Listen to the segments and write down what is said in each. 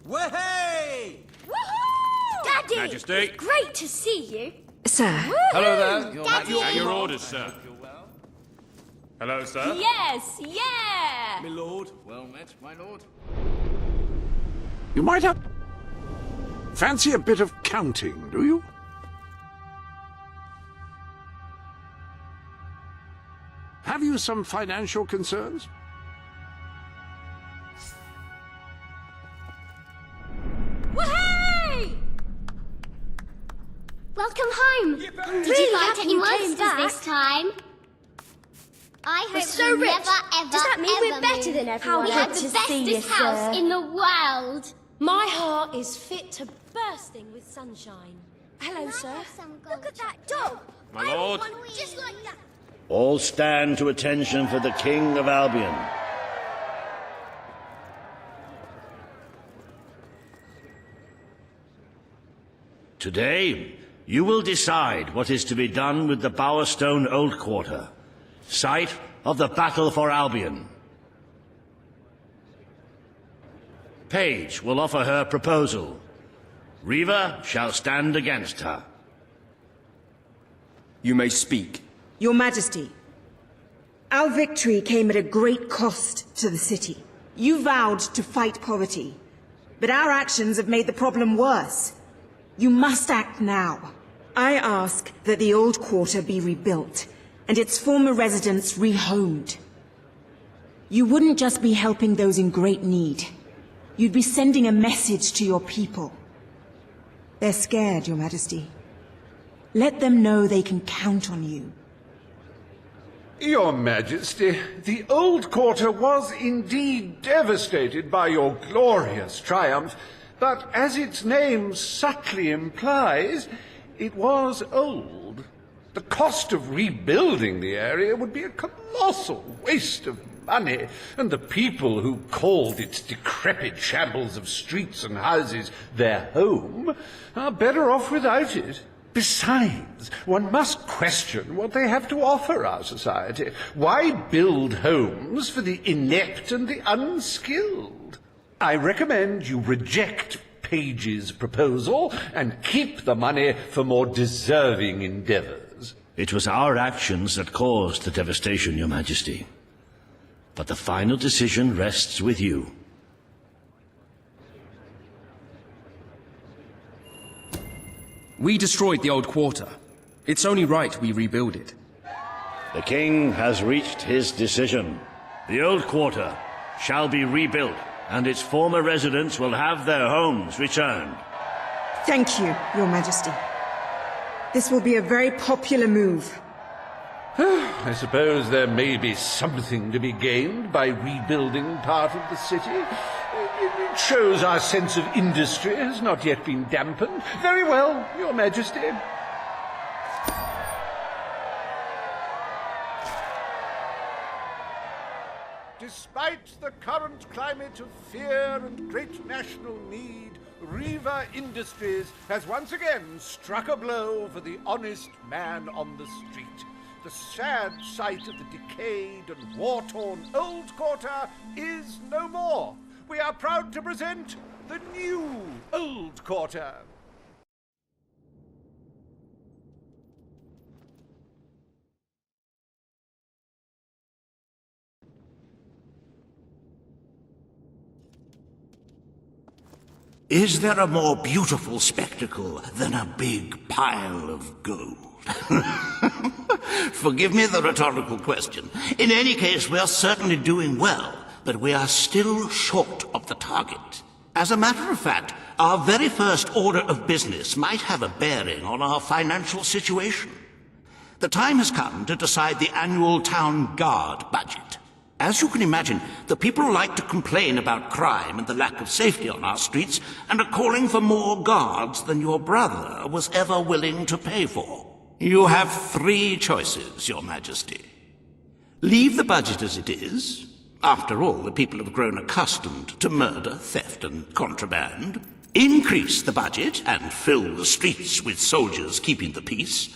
Way! Woohoo! Daddy! Majesty. It's great to see you. Sir. Hello there. Daddy! At your orders, sir. Hello, sir. Yes, yeah! My lord. Well met, my lord. You might have... Fancy a bit of counting, do you? Have you some financial concerns? Woohoo! Welcome home. Did Really you have find any any monsters back? this time? I We're hope so we rich. never, ever, Does that mean ever we're better move. than everyone We else? have the Good to see you, bestest house sir. in the world. My heart is fit to bursting with sunshine. Hello, sir. have some Look at gold that dog. My I lord. want one just like that. All stand to attention for the King of Albion. Today, you will decide what is to be done with the Bowerstone Old Quarter, site of the Battle for Albion. Paige will offer her proposal. Reva shall stand against her. You may speak. Your Majesty, our victory came at a great cost to the city. You vowed to fight poverty, but our actions have made the problem worse. You must act now. I ask that the old quarter be rebuilt, and its former residents rehomed. You wouldn't just be helping those in great need. You'd be sending a message to your people. They're scared, Your Majesty. Let them know they can count on you. Your Majesty, the old quarter was indeed devastated by your glorious triumph, but as its name subtly implies, it was old. The cost of rebuilding the area would be a colossal waste of money, and the people who called its decrepit shambles of streets and houses their home are better off without it. Besides, one must question what they have to offer our society. Why build homes for the inept and the unskilled? I recommend you reject Paige's proposal and keep the money for more deserving endeavors. It was our actions that caused the devastation, Your Majesty. But the final decision rests with you. We destroyed the old quarter. It's only right we rebuild it. The king has reached his decision. The old quarter shall be rebuilt, and its former residents will have their homes returned. Thank you, Your Majesty. This will be a very popular move. I suppose there may be something to be gained by rebuilding part of the city. It shows our sense of industry has not yet been dampened. Very well, Your Majesty. Despite the current climate of fear and great national need, Reva Industries has once again struck a blow for the honest man on the street. The sad sight of the decayed and war-torn old quarter is no more. We are proud to present the new old quarter. Is there a more beautiful spectacle than a big pile of gold? Forgive me the rhetorical question. In any case, we are certainly doing well, but we are still short of the target. As a matter of fact, our very first order of business might have a bearing on our financial situation. The time has come to decide the annual town guard budget. As you can imagine, the people like to complain about crime and the lack of safety on our streets, and are calling for more guards than your brother was ever willing to pay for. You have 3 choices, Your Majesty. Leave the budget as it is. After all, the people have grown accustomed to murder, theft, and contraband. increase the budget and fill the streets with soldiers keeping the peace,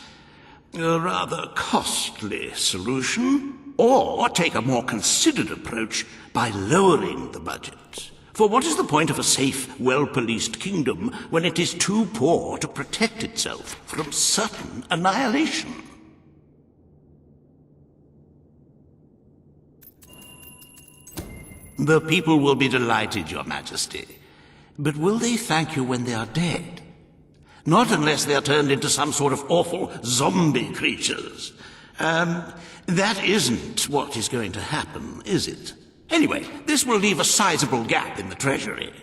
a rather costly solution, or take a more considered approach by lowering the budget. For what is the point of a safe, well-policed kingdom when it is too poor to protect itself from certain annihilation? The people will be delighted, Your Majesty. But will they thank you when they are dead? Not unless they are turned into some sort of awful zombie creatures. That isn't what is going to happen, is it? Anyway, this will leave a sizable gap in the treasury.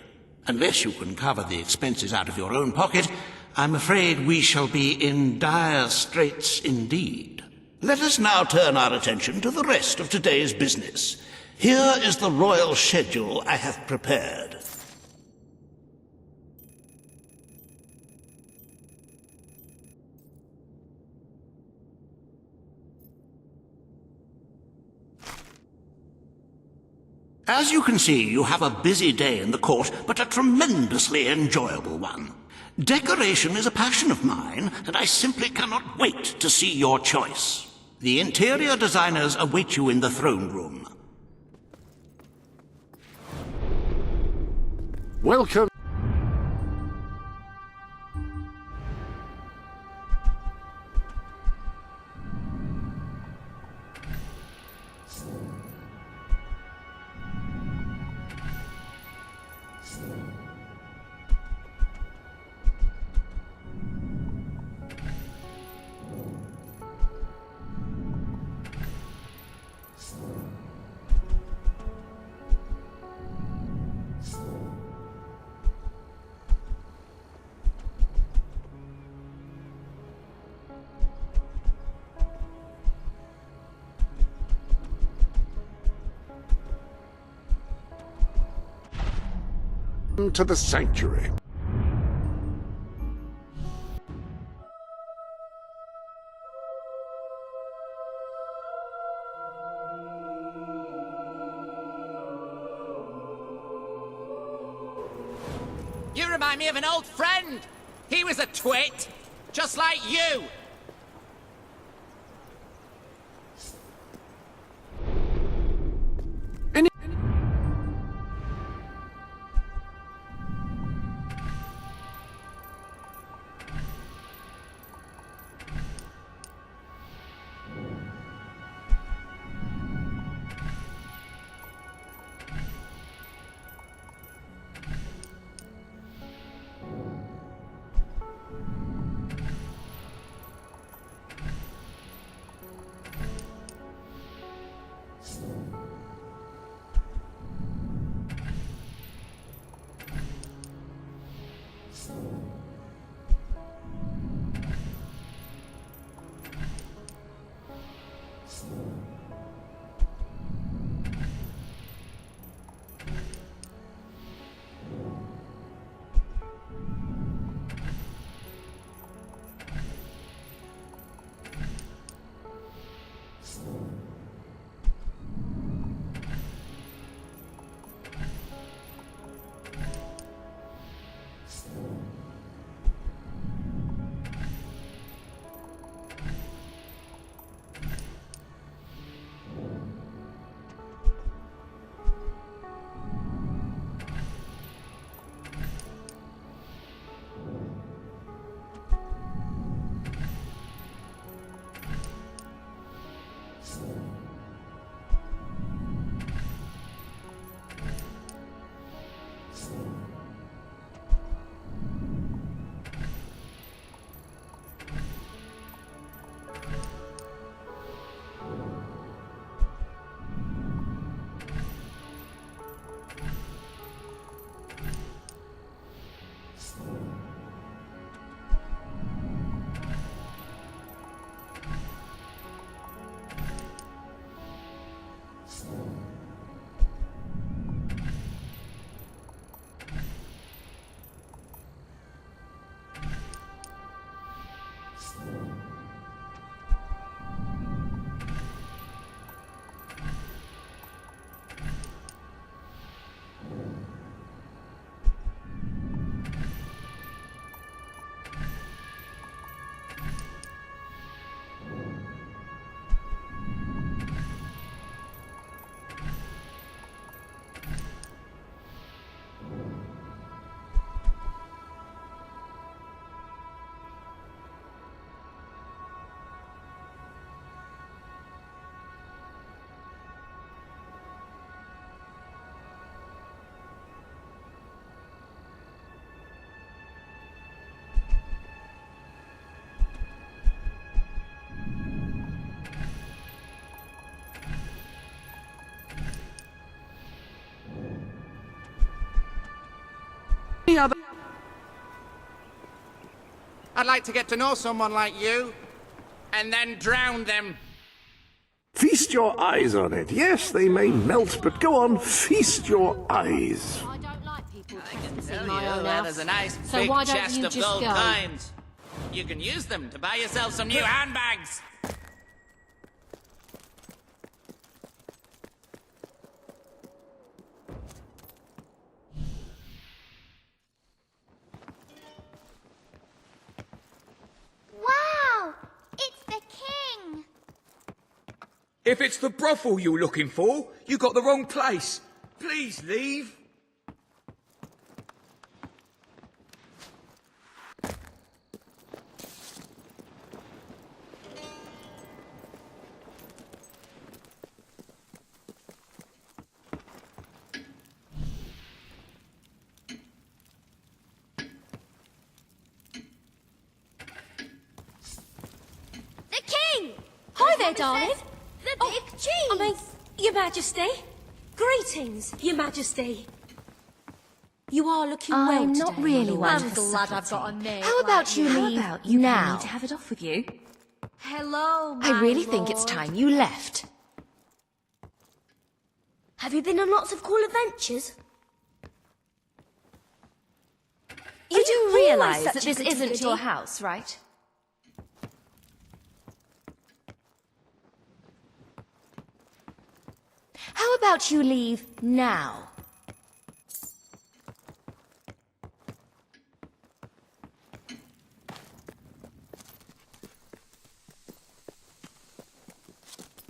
Unless you can cover the expenses out of your own pocket, I'm afraid we shall be in dire straits indeed. Let us now turn our attention to the rest of today's business. Here is the royal schedule I have prepared. As you can see, you have a busy day in the court, but a tremendously enjoyable one. Decoration is a passion of mine, and I simply cannot wait to see your choice. The interior designers await you in the throne room. Welcome. To the sanctuary. You remind me of an old friend. He was a twit, just like you. Any other... I'd like to get to know someone like you, and then drown them. Feast your eyes on it. Yes, they may melt, but go on, feast your eyes. I don't like people I can trespassing tell my you own that house. is a nice So big why don't chest you of just gold go? coins. You can use them to buy yourself some new handbags. Wow! It's the king! If it's the brothel you're looking for, you got the wrong place. Please leave. The king! Hi there, darling. The Oh, big cheese! I mean, Your Majesty. Greetings, Your Majesty. You are looking well I'm today, not my really lord. one I'm for glad I've got a subtlety. mate How about you leave now? need to have it off with you. Hello, my I really think it's lord. time you left. Have you been on lots of cool adventures? You do always realise such that a this goody isn't goody? your house, right? How about you leave now?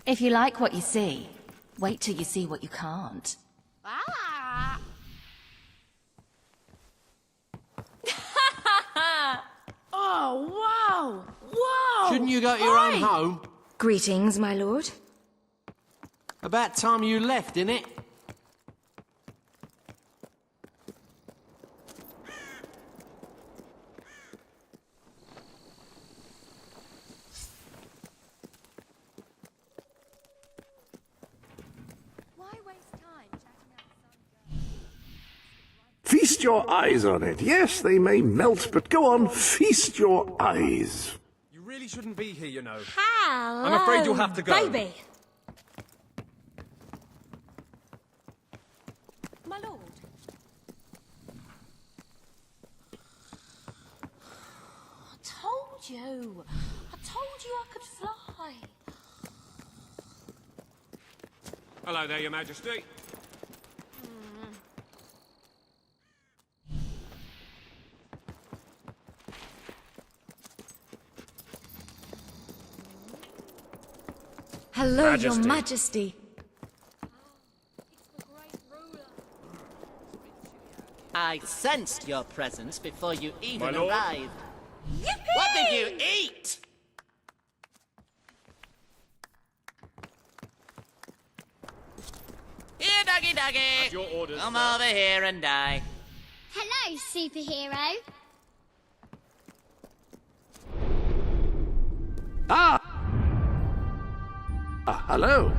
If you like what you see, wait till you see what you can't. Ah! Oh, wow! Whoa! Shouldn't you go to your own home? Greetings, my lord. About time you left, innit? Why waste time chatting out Feast your eyes on it. Yes, they may melt, but go on, feast your eyes. You really shouldn't be here, you know. Hello, I'm afraid you'll have to go. baby. My lord. I told you. I told you I could fly. Hello there, Your Majesty. Hello, Majesty. your majesty. I sensed your presence before you My even lord? arrived. What did you eat? Here, doggy doggy. At your orders, Come sir. over here and die. Hello, superhero. Hello.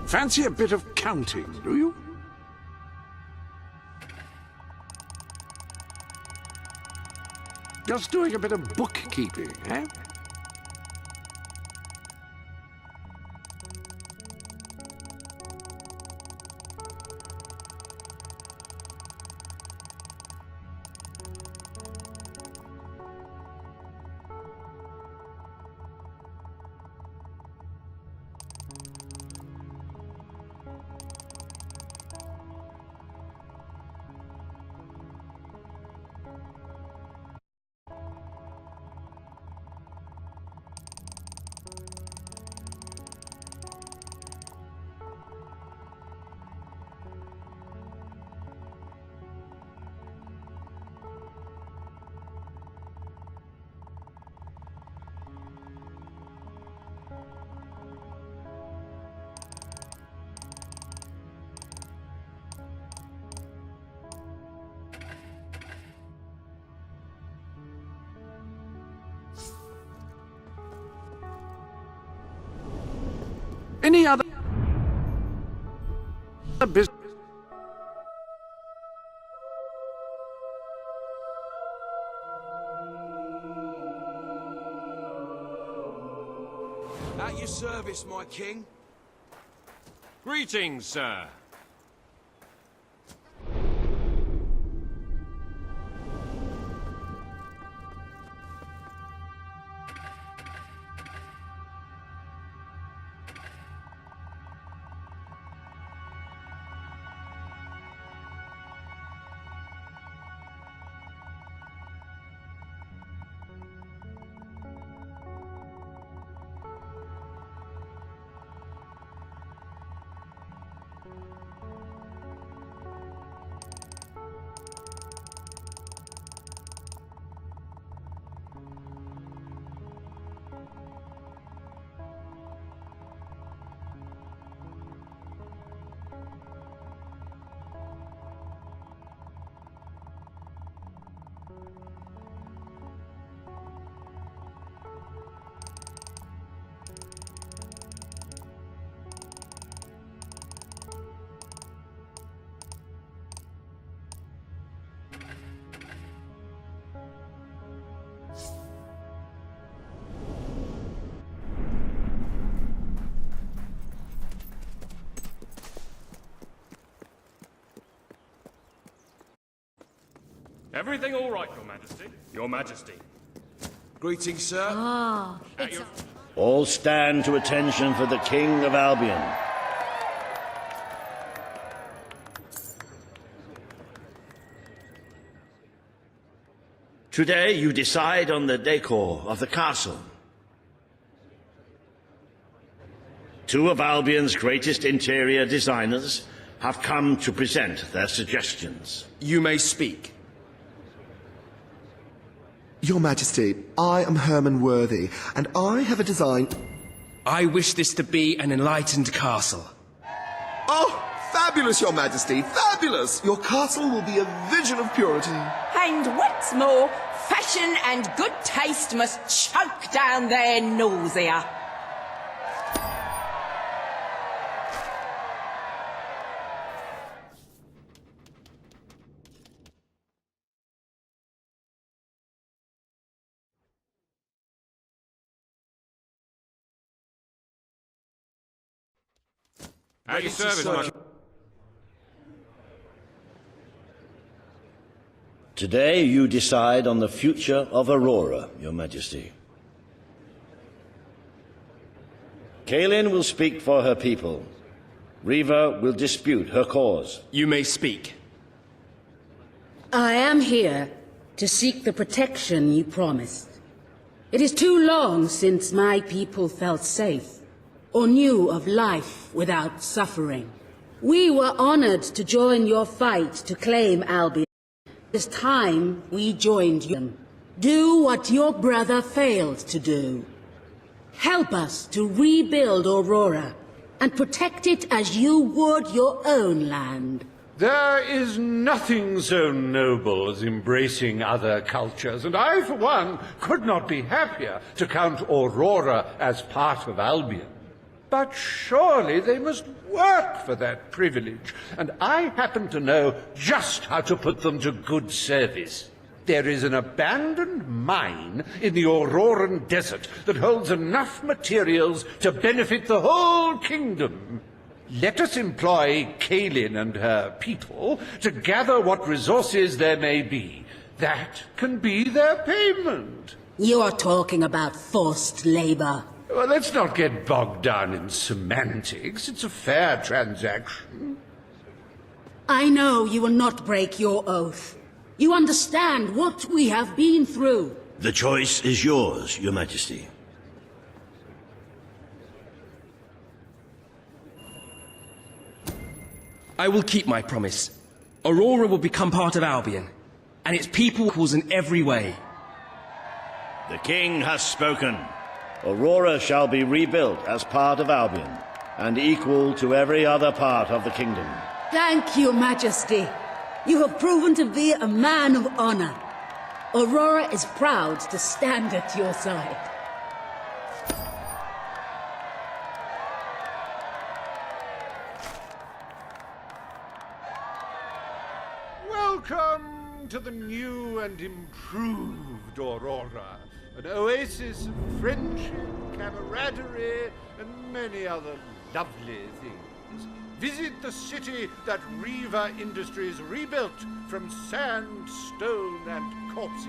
Fancy a bit of counting, do you? Just doing a bit of bookkeeping, eh? Any other business? At your service, my king. Greetings, sir. Everything all right, Your Majesty? Your Majesty. Greetings, sir. All stand to attention for the King of Albion. Today you decide on the decor of the castle. Two of Albion's greatest interior designers have come to present their suggestions. You may speak. Your Majesty, I am Herman Worthy, and I have a design... I wish this to be an enlightened castle. Oh, fabulous, Your Majesty, fabulous! Your castle will be a vision of purity. And what's more, fashion and good taste must choke down their nausea. At your service, my... Today you decide on the future of Aurora, Your Majesty. Kaelin will speak for her people. Riva will dispute her cause. You may speak. I am here to seek the protection you promised. It is too long since my people felt safe, or knew of life without suffering. We were honored to join your fight to claim Albion. This time we joined you. Do what your brother failed to do. Help us to rebuild Aurora and protect it as you would your own land. There is nothing so noble as embracing other cultures, and I, for one, could not be happier to count Aurora as part of Albion. But surely they must work for that privilege, and I happen to know just how to put them to good service. There is an abandoned mine in the Auroran desert that holds enough materials to benefit the whole kingdom. Let us employ Kaelin and her people to gather what resources there may be. That can be their payment. You're talking about forced labor. Well, let's not get bogged down in semantics. It's a fair transaction. I know you will not break your oath. You understand what we have been through. The choice is yours, Your Majesty. I will keep my promise. Aurora will become part of Albion, and its people equals in every way. The King has spoken. Aurora shall be rebuilt as part of Albion, and equal to every other part of the kingdom. Thank you, Majesty. You have proven to be a man of honor. Aurora is proud to stand at your side. Welcome Welcome to the new and improved Aurora, an oasis of friendship, camaraderie, and many other lovely things. Visit the city that Reaver Industries rebuilt from sand, stone, and corpses.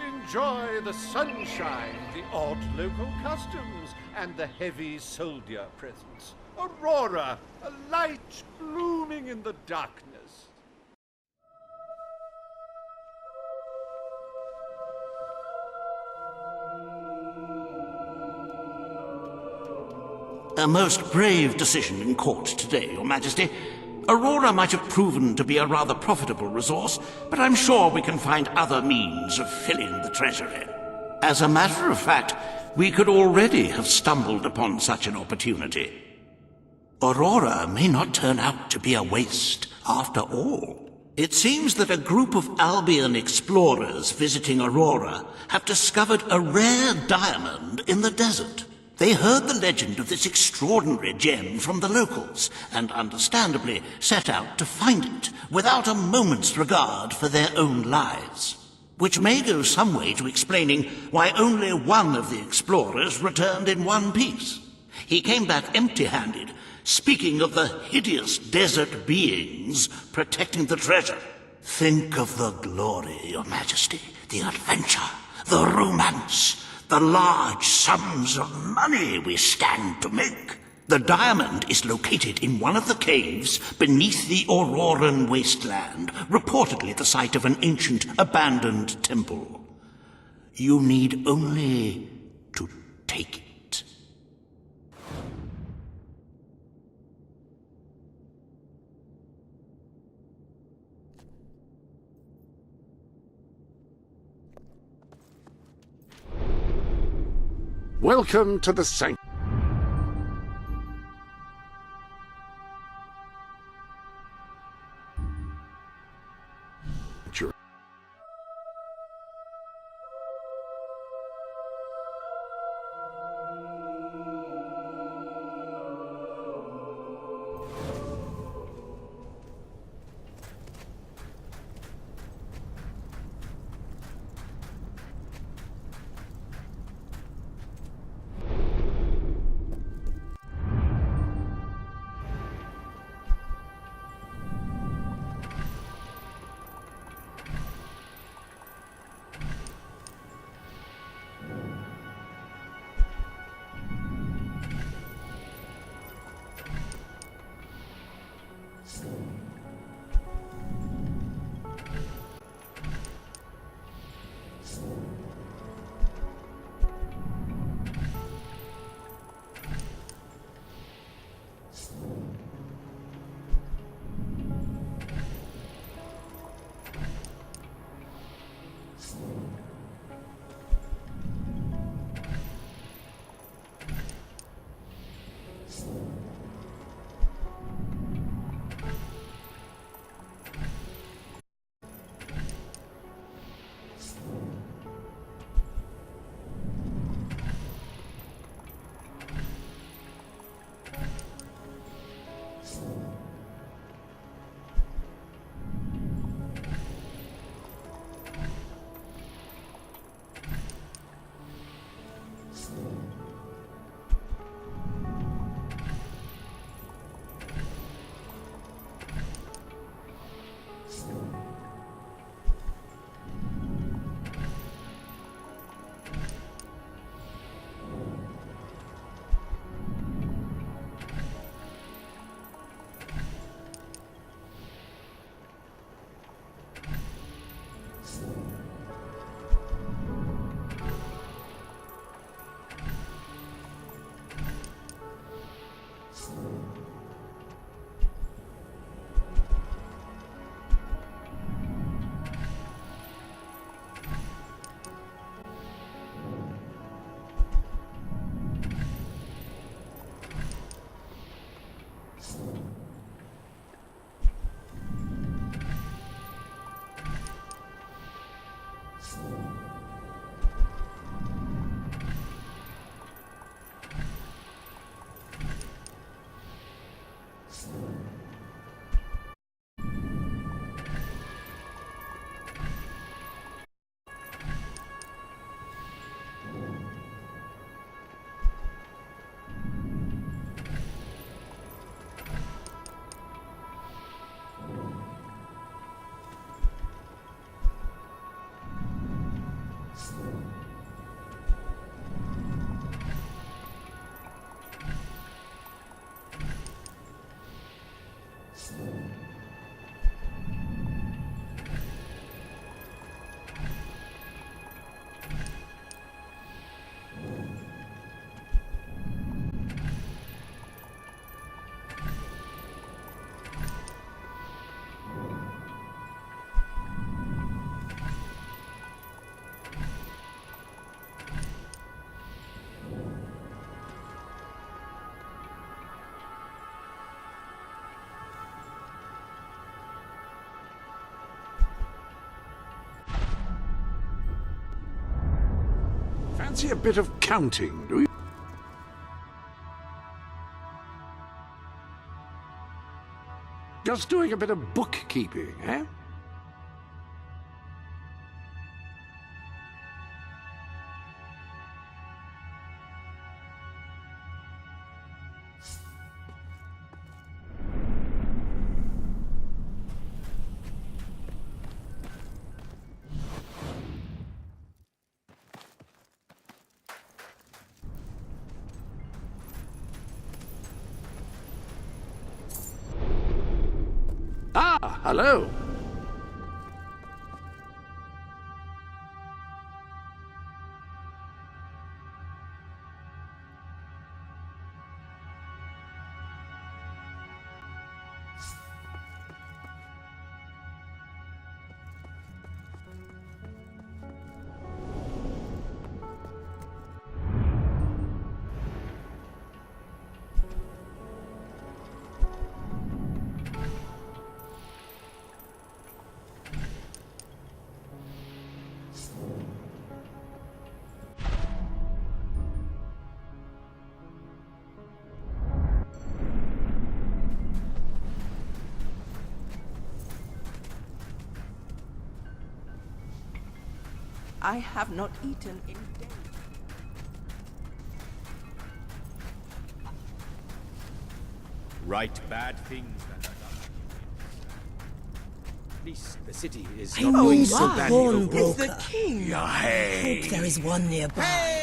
Enjoy the sunshine, the odd local customs, and the heavy soldier presence. Aurora, a light blooming in the darkness. A most brave decision in court today, Your Majesty. Aurora might have proven to be a rather profitable resource, but I'm sure we can find other means of filling the treasury. As a matter of fact, we could already have stumbled upon such an opportunity. Aurora may not turn out to be a waste after all. It seems that a group of Albion explorers visiting Aurora have discovered a rare diamond in the desert. They heard the legend of this extraordinary gem from the locals, and understandably set out to find it, without a moment's regard for their own lives. Which may go some way to explaining why only one of the explorers returned in one piece. He came back empty-handed, speaking of the hideous desert beings protecting the treasure. Think of the glory, Your Majesty, the adventure, the romance, the large sums of money we stand to make. The diamond is located in one of the caves beneath the Auroran wasteland, reportedly the site of an ancient abandoned temple. You need only to take it. Welcome to the sanctuary. fancy a bit of counting, do you? Just doing a bit of bookkeeping, eh? Ah, hello. I have not eaten in days. Right bad things that are done. At least the city is I not going need so a badly overall. pawnbroker. Hey. Hope there is one nearby.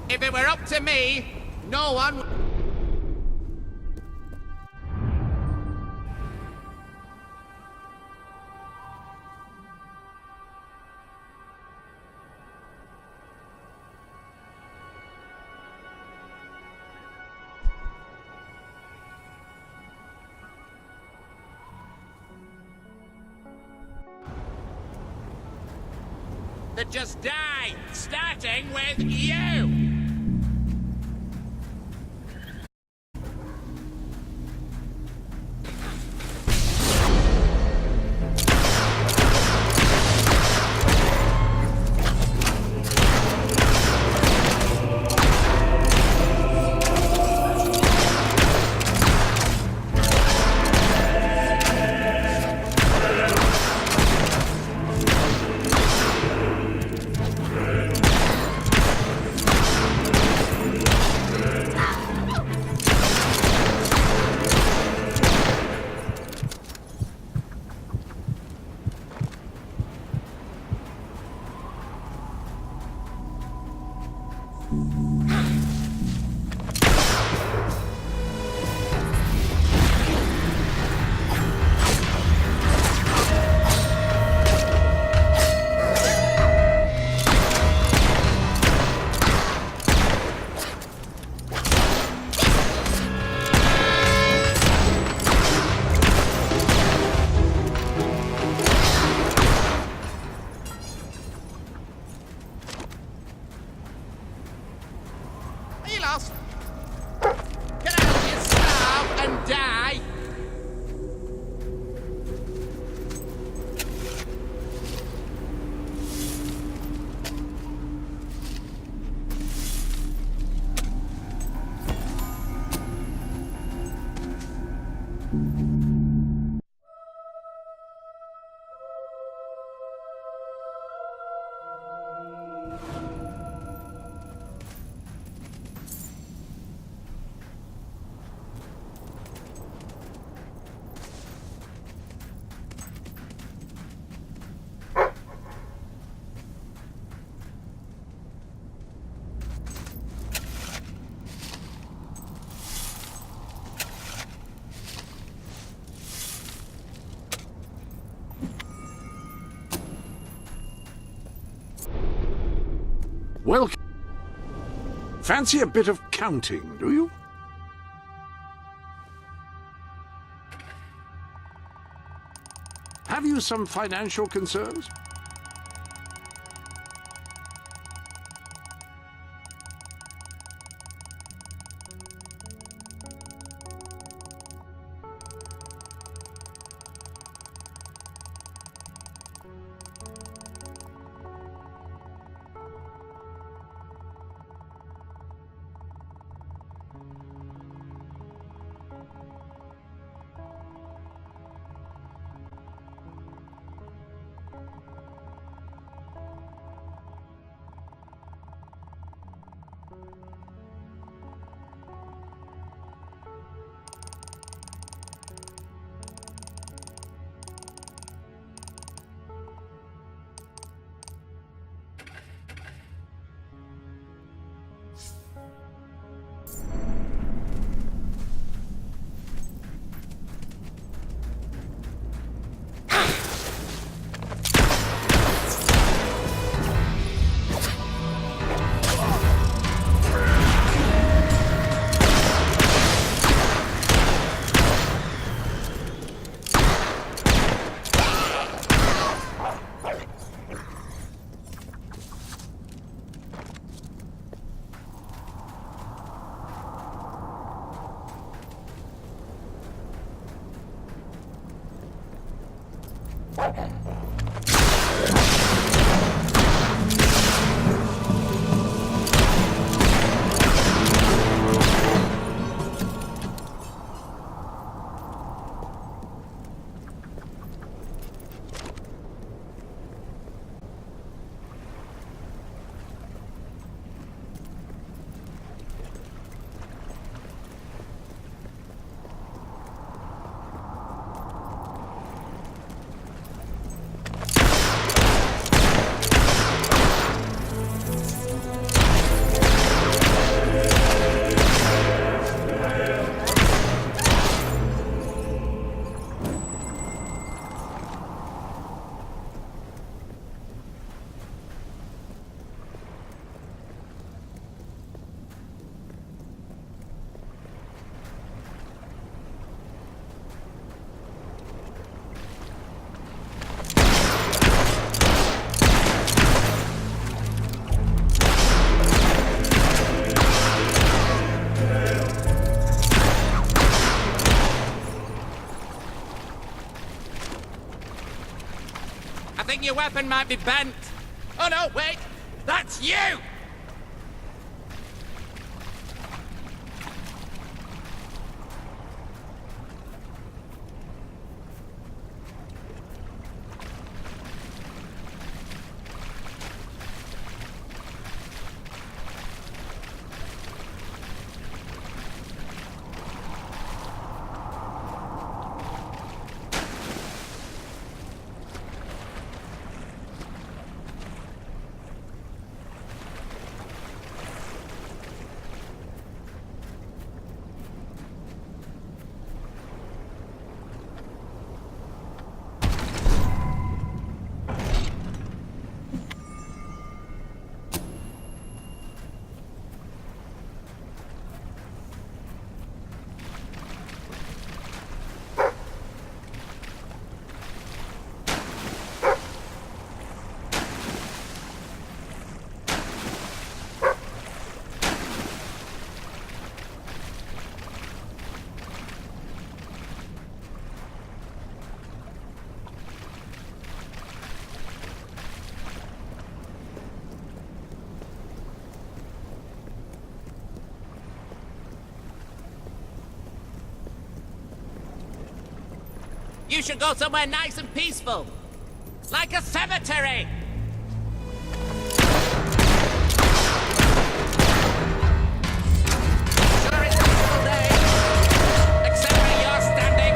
If it were up to me, no one would... that just die, starting with you! Well, fancy a bit of counting, do you? Have you some financial concerns? I think your weapon might be bent. Oh no, wait! That's you! You should go somewhere nice and peaceful. Like a cemetery. Sure it's a beautiful day. Except where you're standing.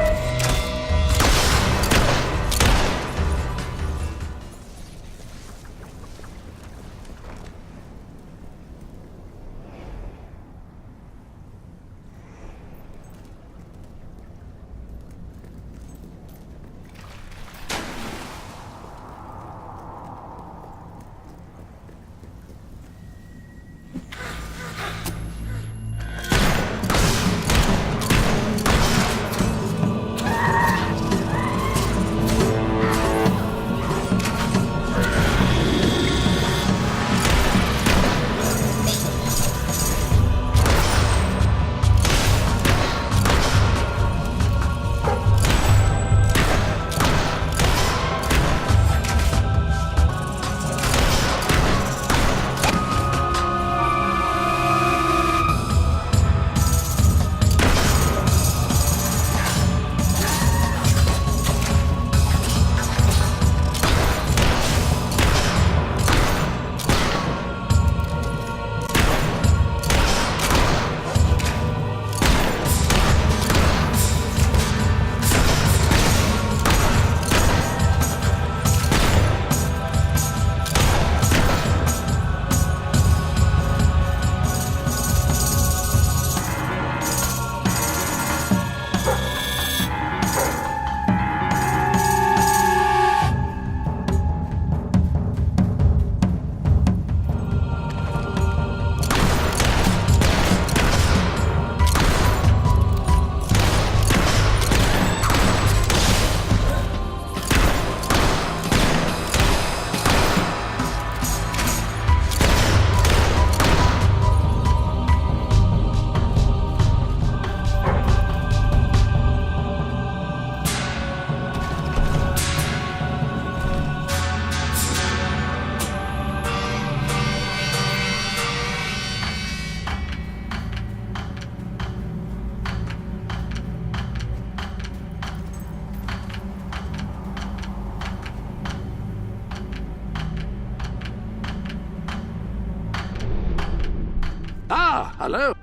Ah, hello.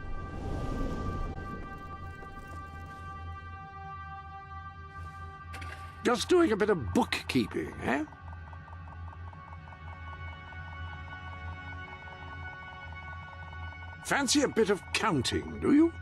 Just doing a bit of bookkeeping, eh? Fancy a bit of counting, do you?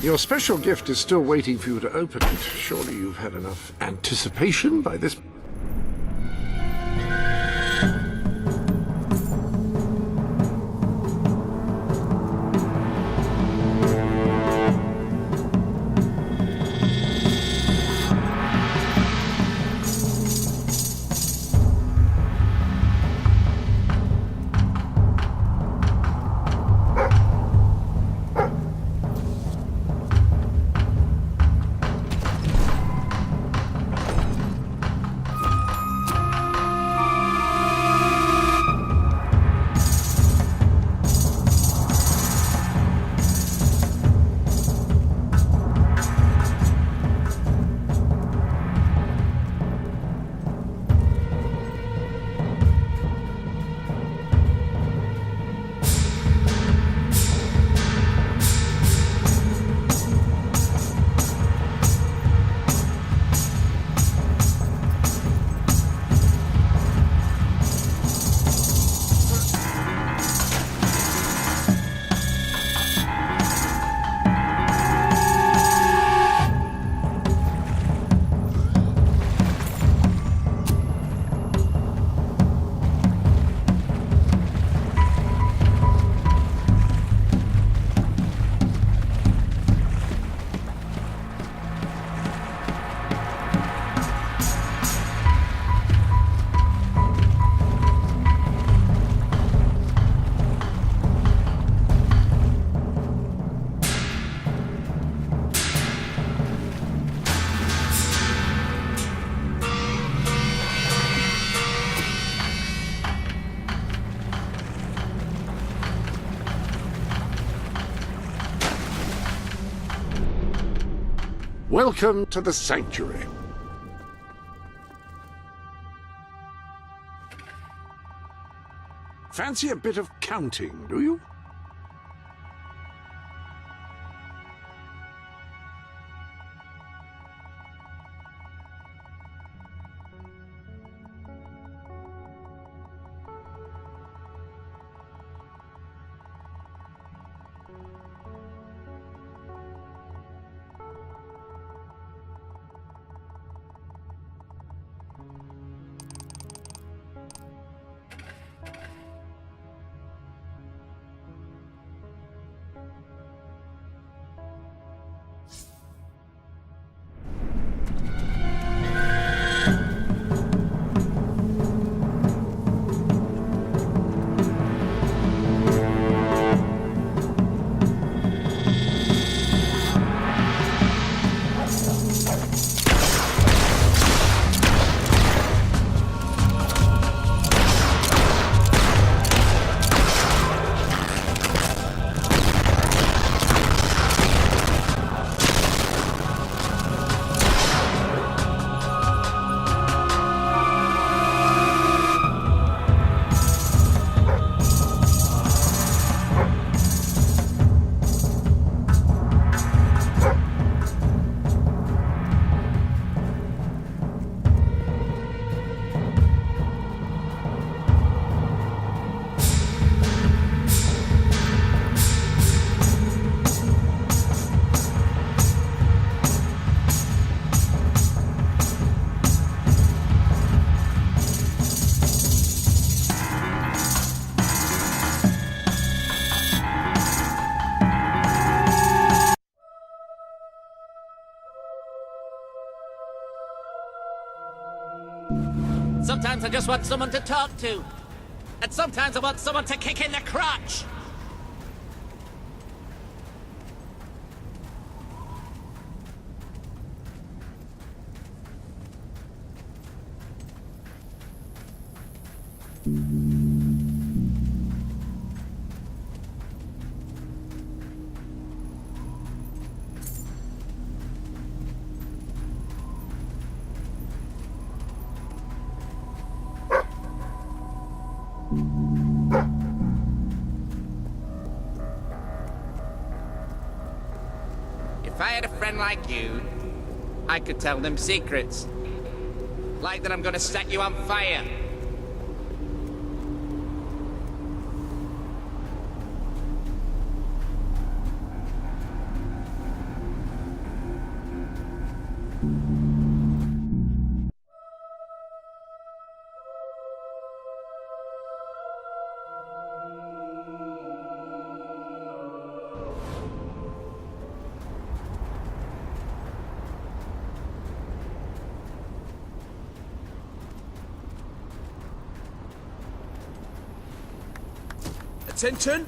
Your special gift is still waiting for you to open it. Surely you've had enough anticipation by this... Welcome to the sanctuary. Fancy a bit of counting, do you? Sometimes I just want someone to talk to. And sometimes I want someone to kick in the crotch. If I had a friend like you, I could tell them secrets. Like that I'm gonna set you on fire. Attention!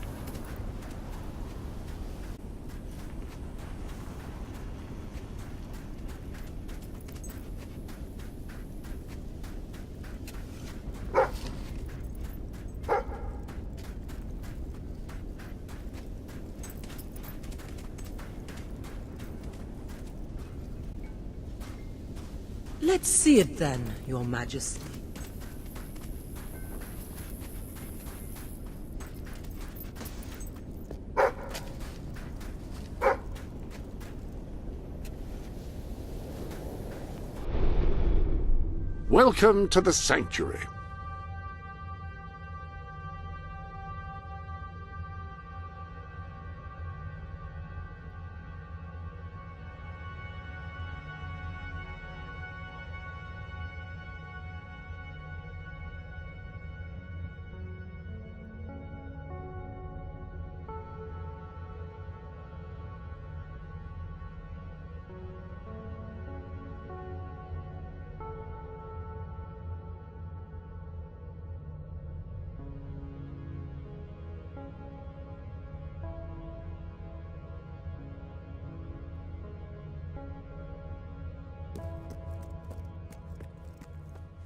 Let's see it then, Your Majesty. Welcome to the sanctuary.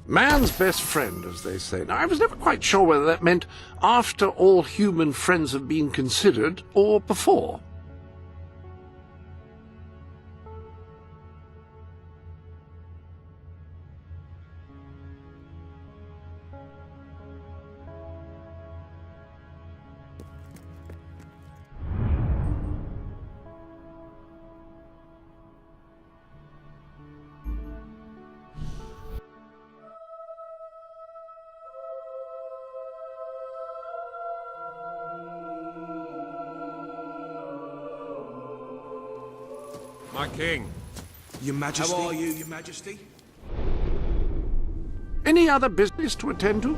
Man's best friend, as they say. Now, I was never quite sure whether that meant after all human friends have been considered, or before. My king. Your Majesty. How are you, Your Majesty? Any other business to attend to?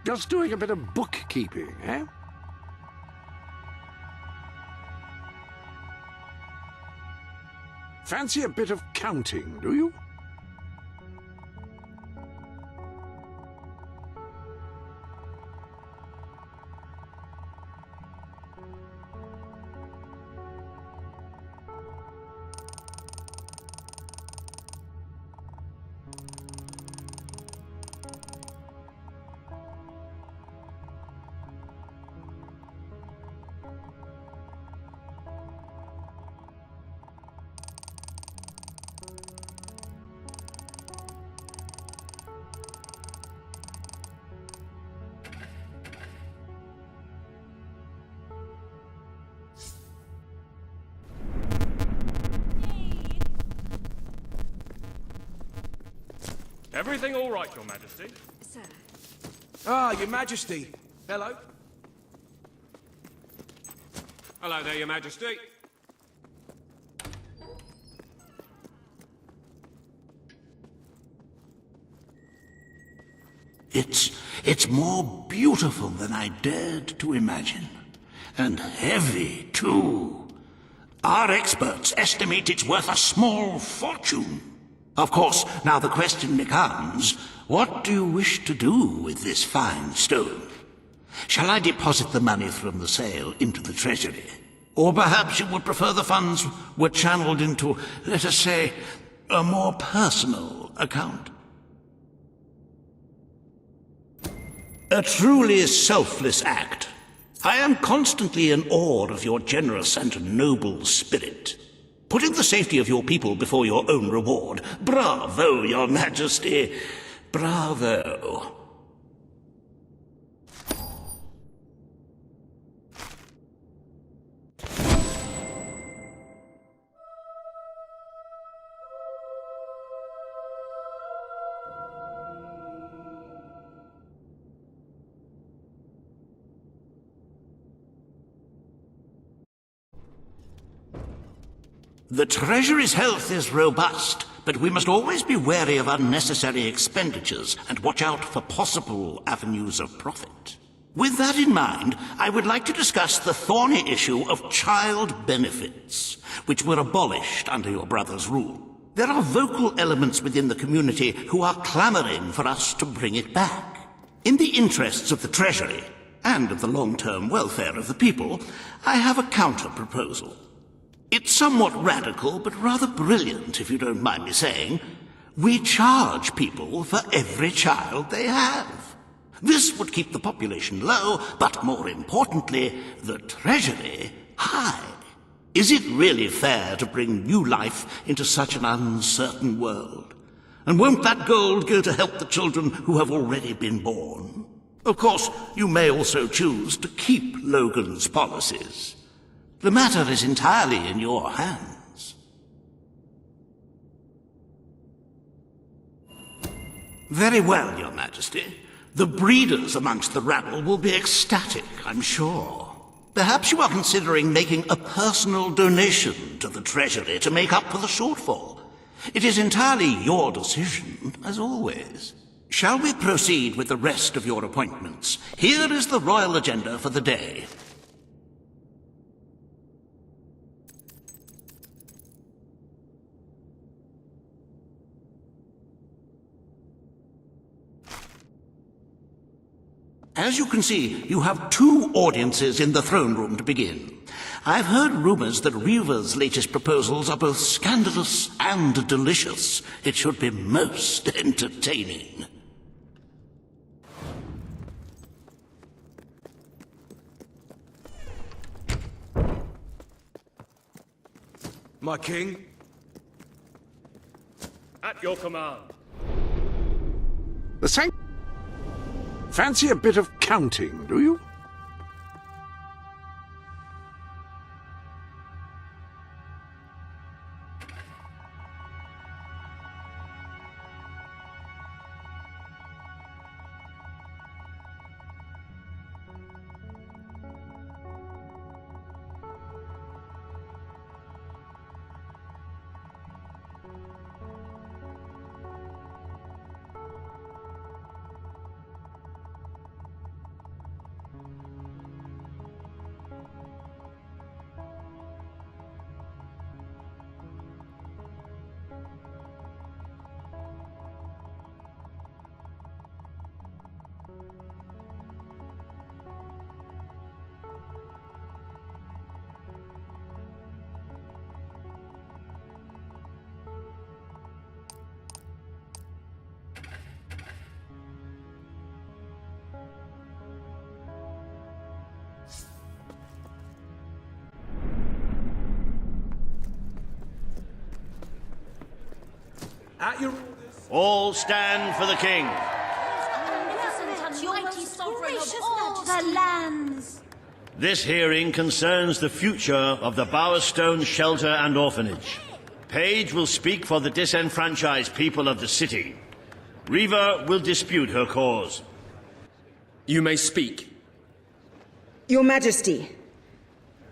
Just doing a bit of bookkeeping, eh? Fancy a bit of counting, do you? Everything all right, Your Majesty? Sir. Ah, Your Majesty. Hello. Hello there, Your Majesty. It's more beautiful than I dared to imagine. And heavy, too. Our experts estimate it's worth a small fortune. Of course, now the question becomes, what do you wish to do with this fine stone? Shall I deposit the money from the sale into the treasury? Or perhaps you would prefer the funds were channeled into, let us say, a more personal account? A truly selfless act. I am constantly in awe of your generous and noble spirit. Putting the safety of your people before your own reward. Bravo, Your Majesty. Bravo. The Treasury's health is robust, but we must always be wary of unnecessary expenditures and watch out for possible avenues of profit. With that in mind, I would like to discuss the thorny issue of child benefits, which were abolished under your brother's rule. There are vocal elements within the community who are clamoring for us to bring it back. In the interests of the Treasury, and of the long-term welfare of the people, I have a counter-proposal. It's somewhat radical, but rather brilliant, if you don't mind me saying. We charge people for every child they have. This would keep the population low, but more importantly, the treasury high. Is it really fair to bring new life into such an uncertain world? And won't that gold go to help the children who have already been born? Of course, you may also choose to keep Logan's policies. The matter is entirely in your hands. Very well, Your Majesty. The breeders amongst the rabble will be ecstatic, I'm sure. Perhaps you are considering making a personal donation to the Treasury to make up for the shortfall. It is entirely your decision, as always. Shall we proceed with the rest of your appointments? Here is the royal agenda for the day. As you can see, you have 2 audiences in the throne room to begin. I've heard rumors that Reaver's latest proposals are both scandalous and delicious. It should be most entertaining. My king? At your command. Fancy a bit of counting, do you? At your... All stand for the king. Mighty sovereign of all the lands. This hearing concerns the future of the Bowerstone Shelter and Orphanage. Paige will speak for the disenfranchised people of the city. Riva will dispute her cause. You may speak. Your Majesty,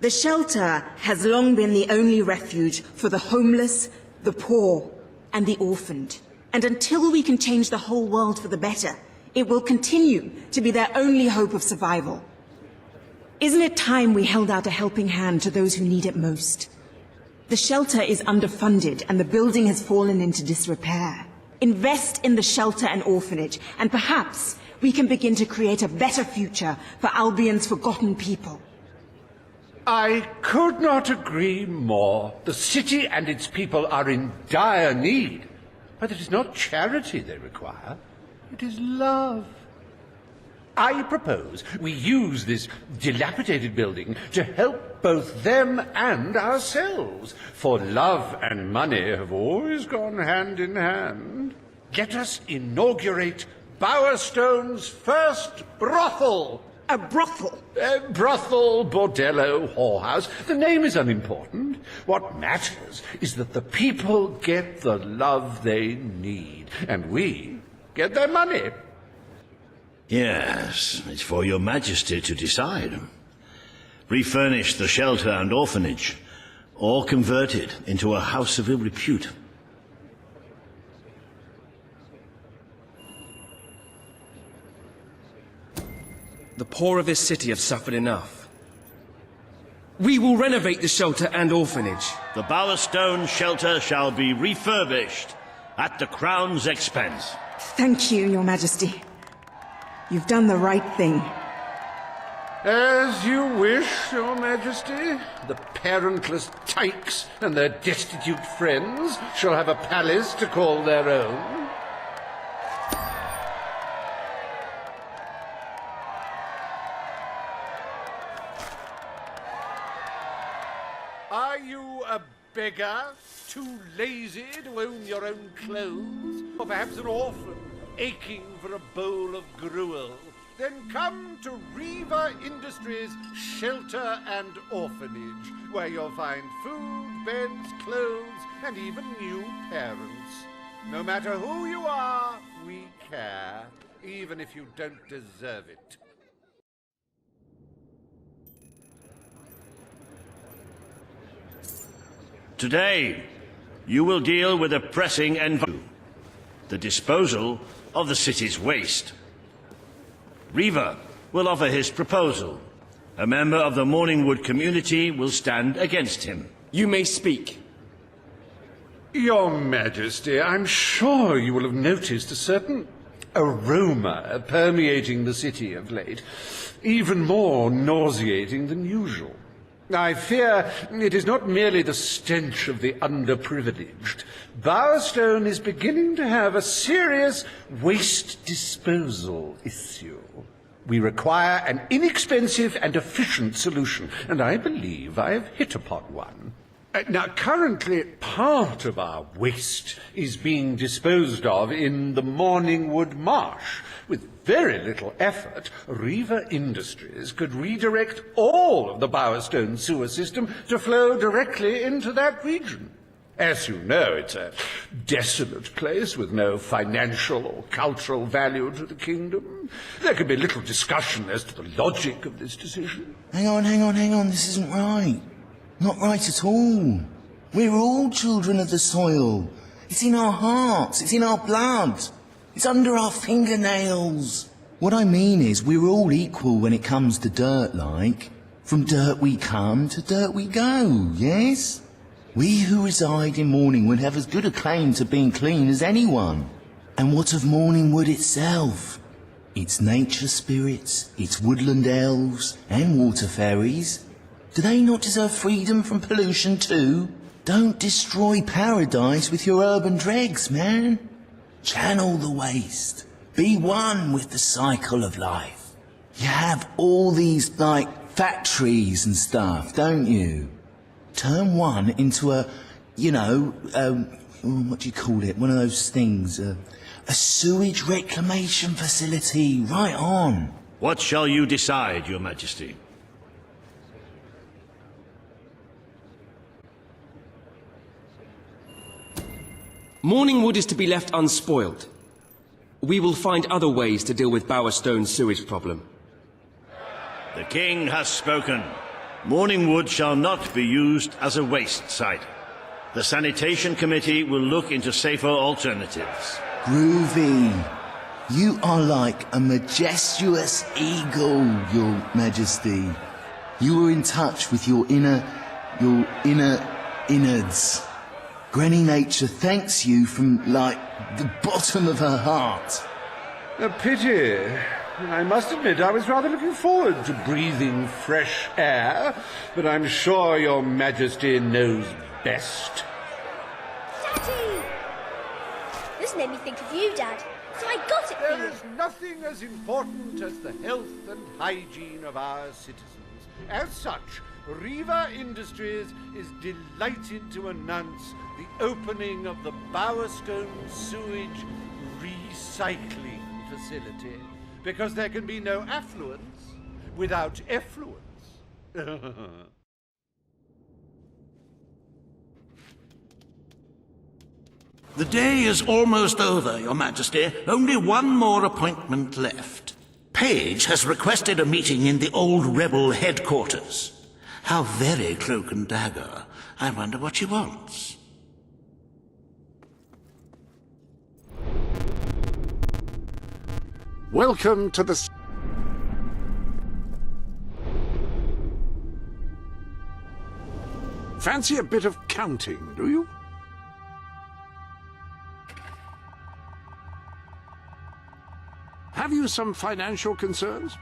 the shelter has long been the only refuge for the homeless, the poor, and the orphaned. And until we can change the whole world for the better, it will continue to be their only hope of survival. Isn't it time we held out a helping hand to those who need it most? The shelter is underfunded and the building has fallen into disrepair. Invest in the shelter and orphanage, and perhaps we can begin to create a better future for Albion's forgotten people. I could not agree more. The city and its people are in dire need. But it is not charity they require. It is love. I propose we use this dilapidated building to help both them and ourselves, for love and money have always gone hand in hand. Let us inaugurate Bowerstone's first brothel. A brothel? Brothel, bordello, whorehouse. The name is unimportant. What matters is that the people get the love they need, and we get their money. Yes, it's for your majesty to decide. Refurnish the shelter and orphanage, or convert it into a house of ill repute. The poor of this city have suffered enough. We will renovate the shelter and orphanage. The Bowerstone shelter shall be refurbished at the Crown's expense. Thank you, Your Majesty. You've done the right thing. As you wish, Your Majesty. The parentless tykes and their destitute friends shall have a palace to call their own. Are you a beggar, too lazy to own your own clothes? Or perhaps an orphan, aching for a bowl of gruel? Then come to Riva Industries Shelter and Orphanage, where you'll find food, beds, clothes, and even new parents. No matter who you are, we care, even if you don't deserve it. Today, you will deal with a pressing environment, the disposal of the city's waste. Riva will offer his proposal. A member of the Morningwood community will stand against him. You may speak. Your Majesty, I'm sure you will have noticed a certain aroma permeating the city of late, even more nauseating than usual. I fear it is not merely the stench of the underprivileged. Bowerstone is beginning to have a serious waste disposal issue. We require an inexpensive and efficient solution, and I believe I have hit upon one. Now, currently, part of our waste is being disposed of in the Morningwood Marsh. With very little effort, Riva Industries could redirect all of the Bowerstone sewer system to flow directly into that region. As you know, it's a desolate place with no financial or cultural value to the kingdom. There can be little discussion as to the logic of this decision. Hang on, this isn't right. Not right at all. We're all children of the soil. It's in our hearts, it's in our blood. It's under our fingernails. What I mean is, we're all equal when it comes to dirt, like. From dirt we come to dirt we go, yes? We who reside in Morningwood have as good a claim to being clean as anyone. And what of Morningwood itself? Its nature spirits, its woodland elves, and water fairies. Do they not deserve freedom from pollution too? Don't destroy paradise with your urban dregs, man. Channel the waste. Be one with the cycle of life. You have all these, like, factories and stuff, don't you? Turn one into a, what do you call it? One of those things. A sewage reclamation facility. Right on. What shall you decide, Your Majesty? Morningwood is to be left unspoiled. We will find other ways to deal with Bowerstone's sewage problem. The king has spoken. Morningwood shall not be used as a waste site. The sanitation committee will look into safer alternatives. Groovy. You are like a majestuous eagle, Your Majesty. You are in touch with your inner innards. Granny Nature thanks you from, like, the bottom of her heart. A pity. I must admit I was rather looking forward to breathing fresh air, but I'm sure Your Majesty knows best. Daddy! This made me think of you, Dad. So I got it for you. There is nothing as important as the health and hygiene of our citizens. As such, Riva Industries is delighted to announce the opening of the Bowerstone Sewage Recycling Facility, because there can be no affluence without effluence. The day is almost over, Your Majesty. Only one more appointment left. Page has requested a meeting in the old rebel headquarters. How very cloak and dagger. I wonder what she wants. Welcome to the... Fancy a bit of counting, do you? Have you some financial concerns?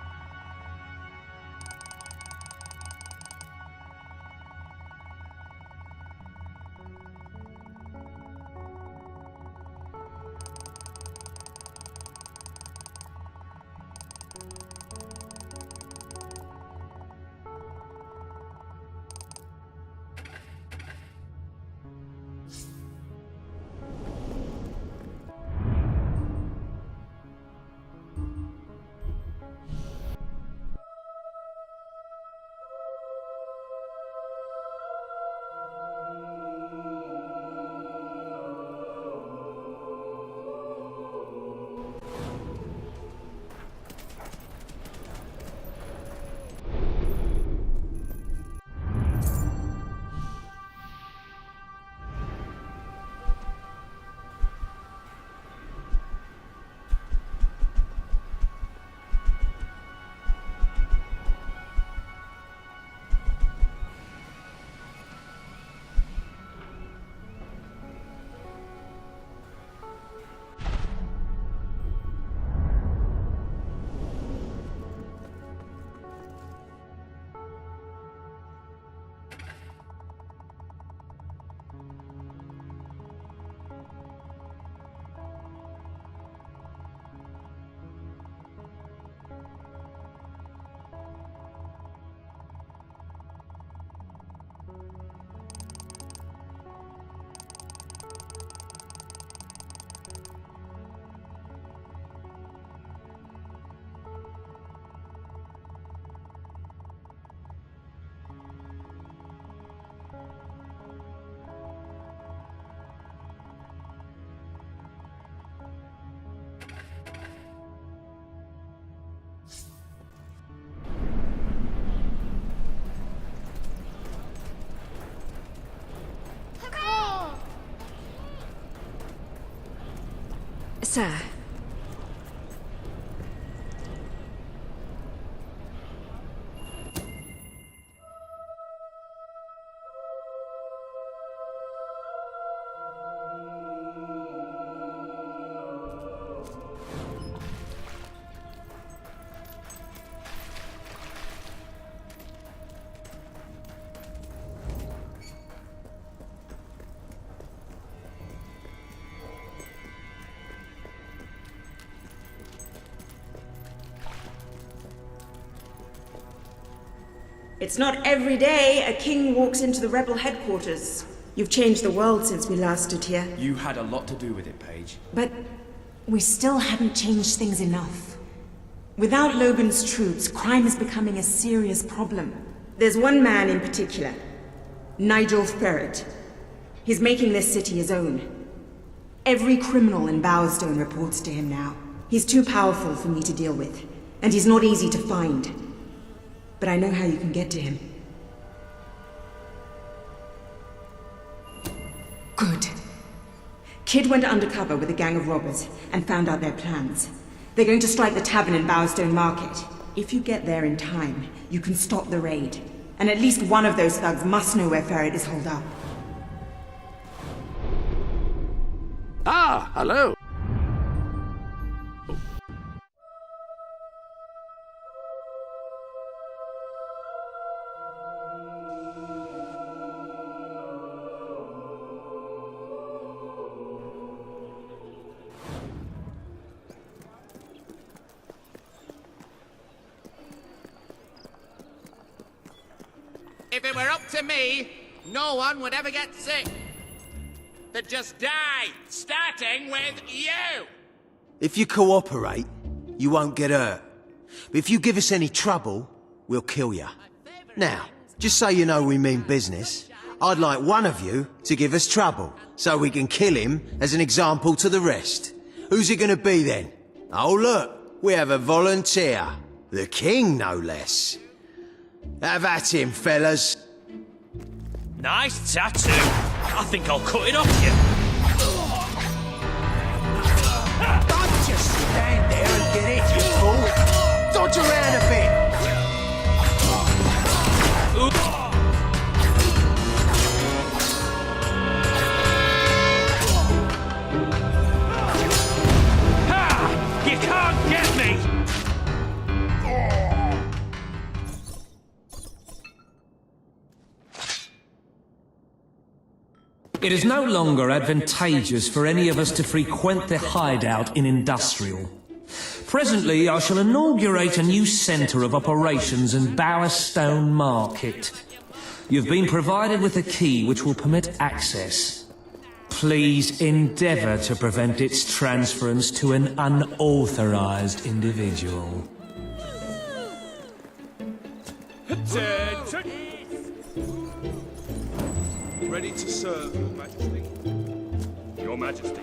Sir. It's not every day a king walks into the rebel headquarters. You've changed the world since we last stood here. You had a lot to do with it, Paige. But we still haven't changed things enough. Without Logan's troops, crime is becoming a serious problem. There's one man in particular, Nigel Ferret. He's making this city his own. Every criminal in Bowerstone reports to him now. He's too powerful for me to deal with, and he's not easy to find. But I know how you can get to him. Good. Kid went undercover with a gang of robbers and found out their plans. They're going to strike the tavern in Bowerstone Market. If you get there in time, you can stop the raid. And at least one of those thugs must know where Ferret is holed up. Ah, hello. If it were up to me, no one would ever get sick. They'd just die, starting with you! If you cooperate, you won't get hurt. But if you give us any trouble, we'll kill you. Now, just so you know we mean business, I'd like one of you to give us trouble, so we can kill him as an example to the rest. Who's it gonna be then? Oh look, we have a volunteer. The king, no less. Have at him, fellas. Nice tattoo. I think I'll cut it off you. Don't just stand there and get it, you fool. Dodge around a bit. Ha! You can't get me! It is no longer advantageous for any of us to frequent the hideout in Industrial. Presently, I shall inaugurate a new centre of operations in Bowerstone Market. You've been provided with a key which will permit access. Please endeavour to prevent its transference to an unauthorised individual. Ready to serve, Your Majesty. Your Majesty.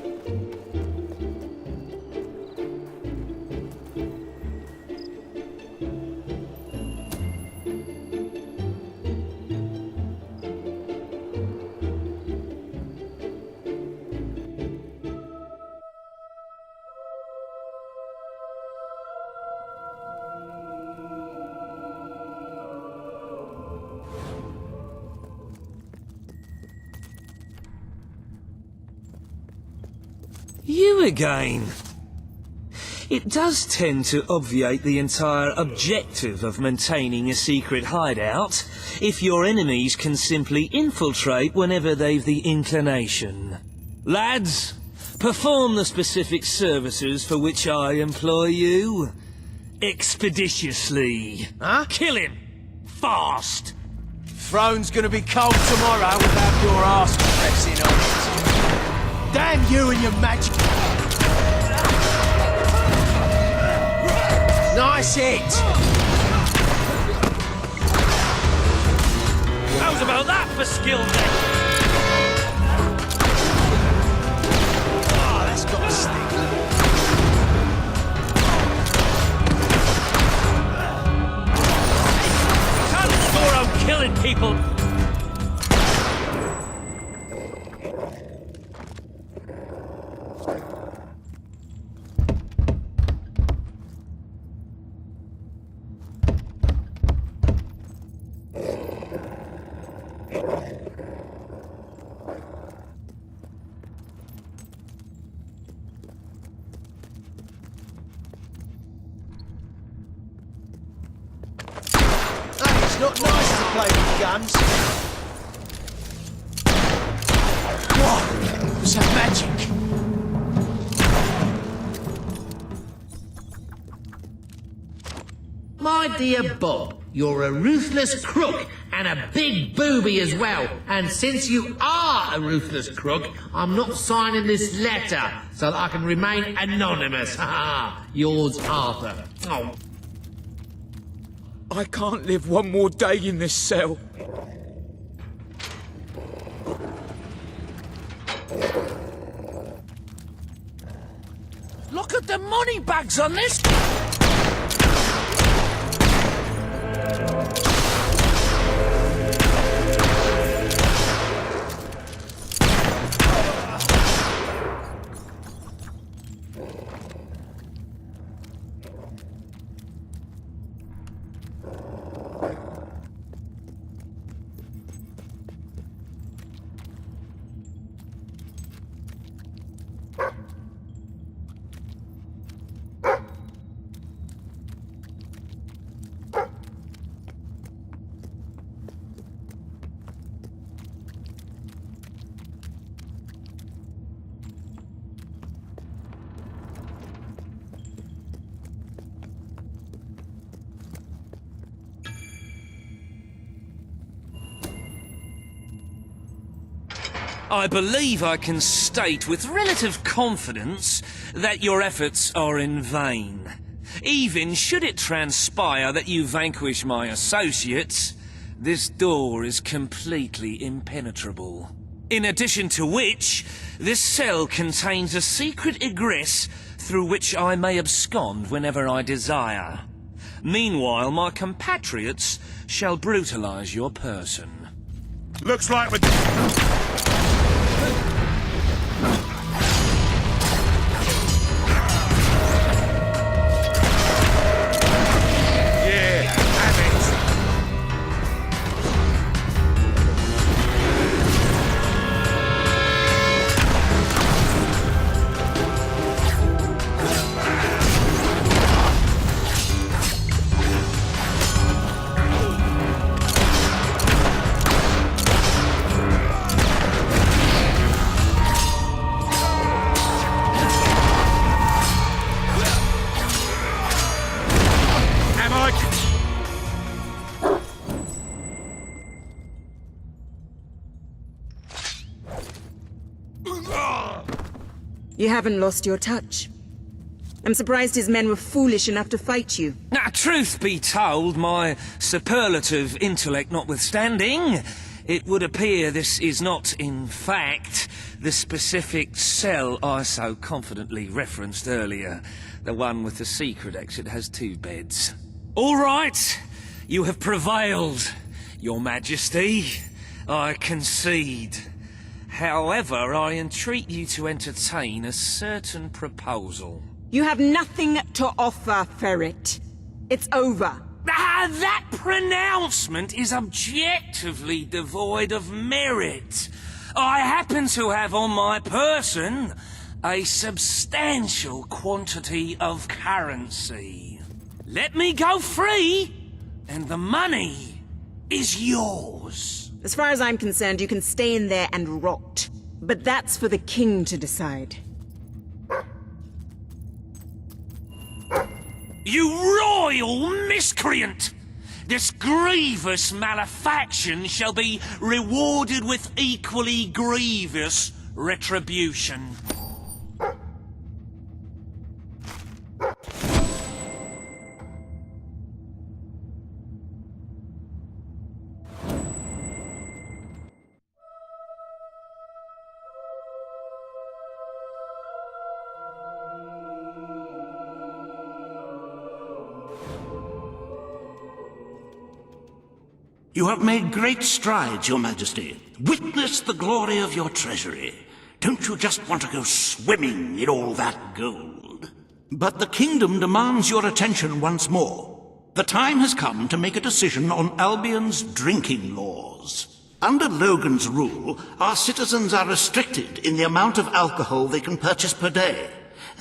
You again. It does tend to obviate the entire objective of maintaining a secret hideout, if your enemies can simply infiltrate whenever they've the inclination. Lads, perform the specific services for which I employ you. Expeditiously. Huh? Kill him! Fast! Throne's gonna be cold tomorrow without your arse pressing on it. Damn you and your magic! Nice hit! How's about that for skill then? Oh, that's got to stick. Can't score out killing people. It's not nice to play with guns. What was that magic? My dear Bob, you're a ruthless crook and a big booby as well. And since you are a ruthless crook, I'm not signing this letter so that I can remain anonymous. Yours, Arthur. Oh. I can't live one more day in this cell. Look at the money bags on this! I believe I can state with relative confidence that your efforts are in vain. Even should it transpire that you vanquish my associates, this door is completely impenetrable. In addition to which, this cell contains a secret egress through which I may abscond whenever I desire. Meanwhile, my compatriots shall brutalize your person. Looks like we're... You haven't lost your touch. I'm surprised his men were foolish enough to fight you. Now, truth be told, my superlative intellect notwithstanding, it would appear this is not, in fact, the specific cell I so confidently referenced earlier. The one with the secret exit has 2 beds. All right, you have prevailed, Your Majesty. I concede. However, I entreat you to entertain a certain proposal. You have nothing to offer, Ferret. It's over. That pronouncement is objectively devoid of merit. I happen to have on my person a substantial quantity of currency. Let me go free, and the money is yours. As far as I'm concerned, you can stay in there and rot. But that's for the king to decide. You royal miscreant! This grievous malefaction shall be rewarded with equally grievous retribution. You have made great strides, Your Majesty. Witness the glory of your treasury. Don't you just want to go swimming in all that gold? But the kingdom demands your attention once more. The time has come to make a decision on Albion's drinking laws. Under Logan's rule, our citizens are restricted in the amount of alcohol they can purchase per day.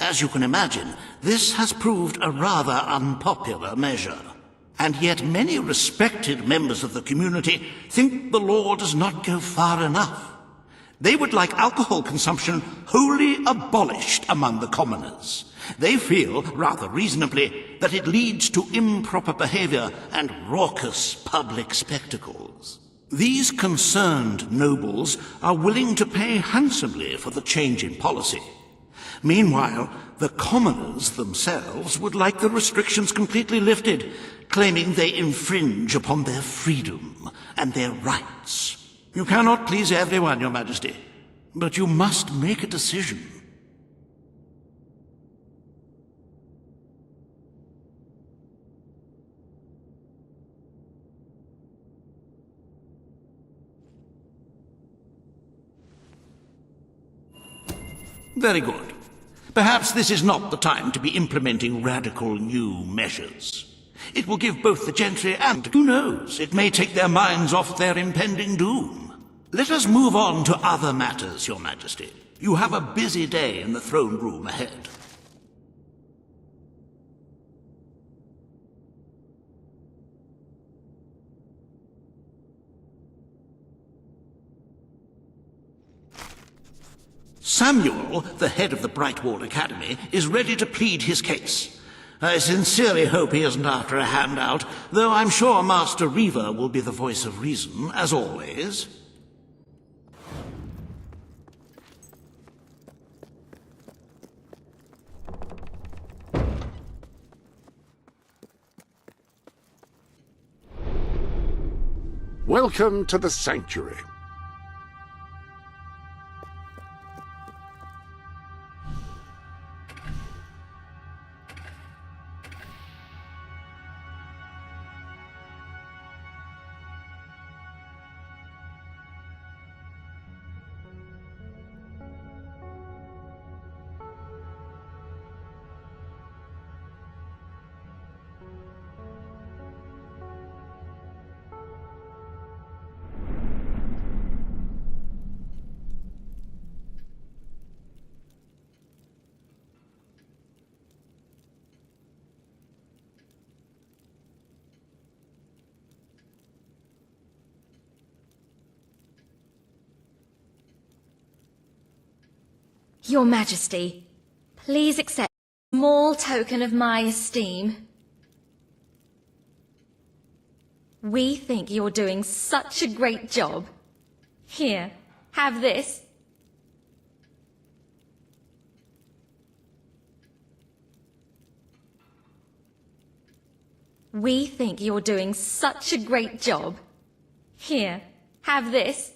As you can imagine, this has proved a rather unpopular measure. And yet many respected members of the community think the law does not go far enough. They would like alcohol consumption wholly abolished among the commoners. They feel, rather reasonably, that it leads to improper behavior and raucous public spectacles. These concerned nobles are willing to pay handsomely for the change in policy. Meanwhile, the commoners themselves would like the restrictions completely lifted, claiming they infringe upon their freedom and their rights. You cannot please everyone, Your Majesty, but you must make a decision. Very good. Perhaps this is not the time to be implementing radical new measures. It will give both the gentry and, who knows, it may take their minds off their impending doom. Let us move on to other matters, Your Majesty. You have a busy day in the throne room ahead. Samuel, the head of the Brightwall Academy, is ready to plead his case. I sincerely hope he isn't after a handout, though I'm sure Master Reaver will be the voice of reason, as always. Welcome to the Sanctuary. Your Majesty, please accept a small token of my esteem. We think you're doing such a great job. Here, have this. We think you're doing such a great job. Here, have this.